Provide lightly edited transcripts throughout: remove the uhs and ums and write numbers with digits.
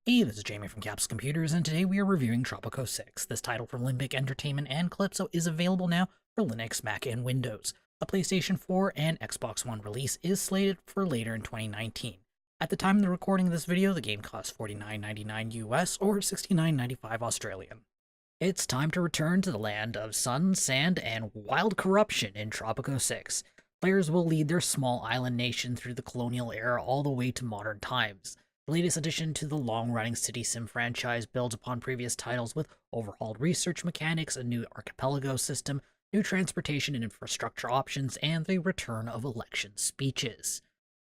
Hey, this is Jamie from Capsule Computers, and today we are reviewing Tropico 6. This title from Limbic Entertainment and Calypso is available now for Linux, Mac, and Windows. A PlayStation 4 and Xbox One release is slated for later in 2019. At the time of the recording of this video, the game costs $49.99 US or $69.95 Australian. It's time to return to the land of sun, sand, and wild corruption in Tropico 6. Players will lead their small island nation through the colonial era all the way to modern times. The latest addition to the long-running City Sim franchise builds upon previous titles with overhauled research mechanics, a new archipelago system, new transportation and infrastructure options, and the return of election speeches.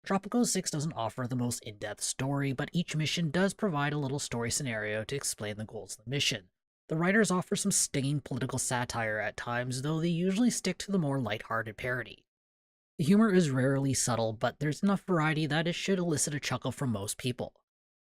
Tropico 6 doesn't offer the most in-depth story, but each mission does provide a little story scenario to explain the goals of the mission. The writers offer some stinging political satire at times, though they usually stick to the more lighthearted parody. The humor is rarely subtle, but there's enough variety that it should elicit a chuckle from most people.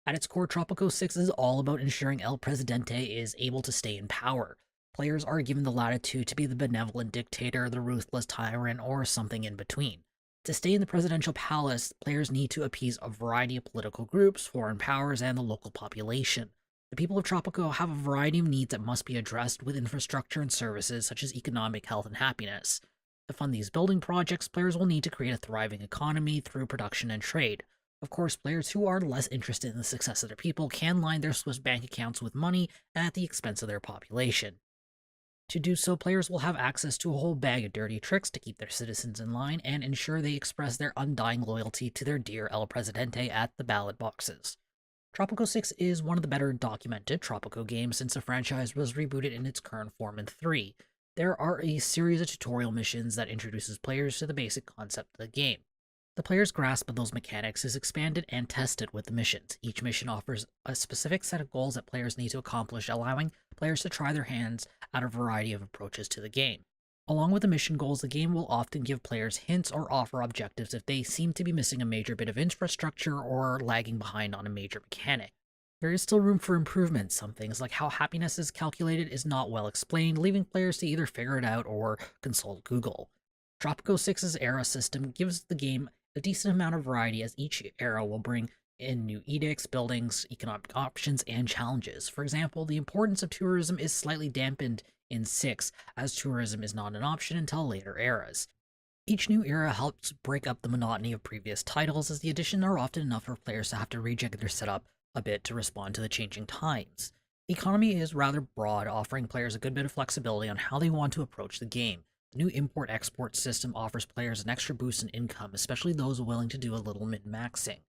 At its core, Tropico 6 is all about ensuring El Presidente is able to stay in power. Players are given the latitude to be the benevolent dictator, the ruthless tyrant, or something in between. To stay in the presidential palace, players need to appease a variety of political groups, foreign powers, and the local population. The people of Tropico have a variety of needs that must be addressed with infrastructure and services such as economic, health, and happiness. To fund these building projects, players will need to create a thriving economy through production and trade. Of course, players who are less interested in the success of their people can line their Swiss bank accounts with money at the expense of their population. To do so, players will have access to a whole bag of dirty tricks to keep their citizens in line and ensure they express their undying loyalty to their dear El Presidente at the ballot boxes. Tropico 6 is one of the better documented Tropico games since the franchise was rebooted in its current form in 3. There are a series of tutorial missions that introduces players to the basic concept of the game. The player's grasp of those mechanics is expanded and tested with the missions. Each mission offers a specific set of goals that players need to accomplish, allowing players to try their hands at a variety of approaches to the game. Along with the mission goals, the game will often give players hints or offer objectives if they seem to be missing a major bit of infrastructure or lagging behind on a major mechanic. There is still room for improvement. Some things like how happiness is calculated is not well explained, leaving players to either figure it out or consult Google. Tropico 6's era system gives the game a decent amount of variety, as each era will bring in new edicts, buildings, economic options, and challenges. For example, the importance of tourism is slightly dampened in 6, as tourism is not an option until later eras. Each new era helps break up the monotony of previous titles, as the additions are often enough for players to have to rejig their setup a bit to respond to the changing times. The economy is rather broad, offering players a good bit of flexibility on how they want to approach the game. The new import-export system offers players an extra boost in income, especially those willing to do a little min-maxing.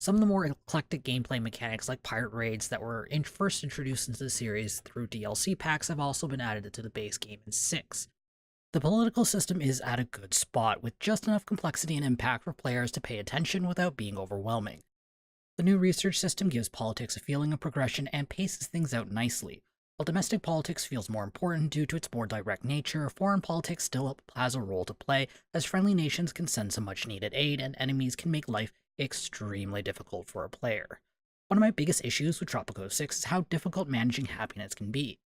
Some of the more eclectic gameplay mechanics like pirate raids that were first introduced into the series through DLC packs have also been added to the base game in 6. The political system is at a good spot, with just enough complexity and impact for players to pay attention without being overwhelming. The new research system gives politics a feeling of progression and paces things out nicely. While domestic politics feels more important due to its more direct nature, foreign politics still has a role to play, as friendly nations can send some much-needed aid and enemies can make life extremely difficult for a player. One of my biggest issues with Tropico 6 is how difficult managing happiness can be.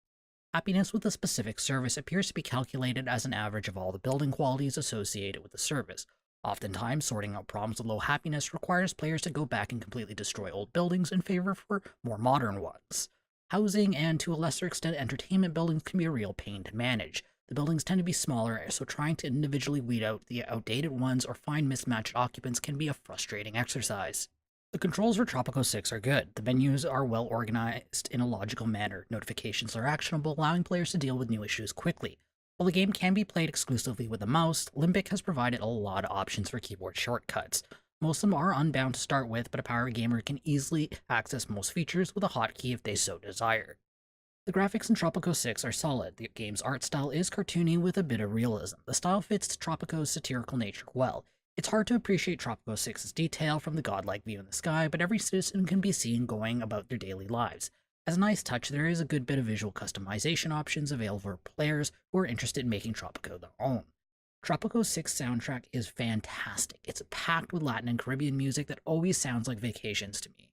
Happiness with a specific service appears to be calculated as an average of all the building qualities associated with the service. Oftentimes, sorting out problems with low happiness requires players to go back and completely destroy old buildings in favor for more modern ones. Housing and, to a lesser extent, entertainment buildings can be a real pain to manage. The buildings tend to be smaller, so trying to individually weed out the outdated ones or find mismatched occupants can be a frustrating exercise. The controls for Tropico 6 are good. The menus are well organized in a logical manner. Notifications are actionable, allowing players to deal with new issues quickly. While the game can be played exclusively with a mouse, Limbic has provided a lot of options for keyboard shortcuts. Most of them are unbound to start with, but a power gamer can easily access most features with a hotkey if they so desire. The graphics in Tropico 6 are solid. The game's art style is cartoony with a bit of realism. The style fits Tropico's satirical nature well. It's hard to appreciate Tropico 6's detail from the godlike view in the sky, but every citizen can be seen going about their daily lives. As a nice touch, there is a good bit of visual customization options available for players who are interested in making Tropico their own. Tropico 6 soundtrack is fantastic. It's packed with Latin and Caribbean music that always sounds like vacations to me.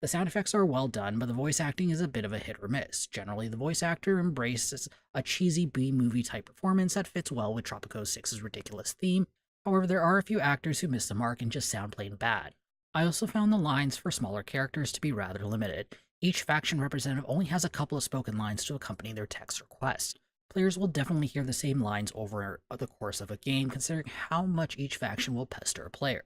The sound effects are well done, but the voice acting is a bit of a hit or miss. Generally, the voice actor embraces a cheesy B-movie type performance that fits well with Tropico 6's ridiculous theme. However, there are a few actors who miss the mark and just sound plain bad. I also found the lines for smaller characters to be rather limited. Each faction representative only has a couple of spoken lines to accompany their text or quest. Players will definitely hear the same lines over the course of a game, considering how much each faction will pester a player.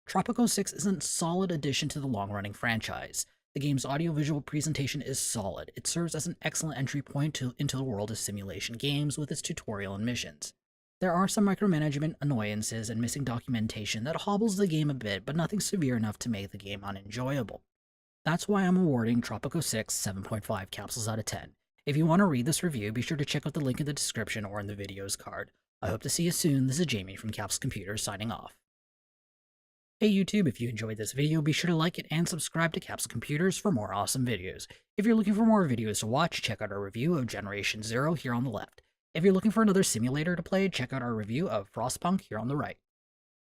Tropico 6 is a solid addition to the long-running franchise. The game's audiovisual presentation is solid. It serves as an excellent entry point into the world of simulation games with its tutorial and missions. There are some micromanagement annoyances and missing documentation that hobbles the game a bit, but nothing severe enough to make the game unenjoyable. That's why I'm awarding Tropico 6 7.5 capsules out of 10. If you want to read this review, be sure to check out the link in the description or in the video's card. I hope to see you soon. This is Jamie from Capsule Computers signing off. Hey YouTube, if you enjoyed this video, be sure to like it and subscribe to Capsule Computers for more awesome videos. If you're looking for more videos to watch, check out our review of Generation Zero here on the left. If you're looking for another simulator to play, check out our review of Frostpunk here on the right.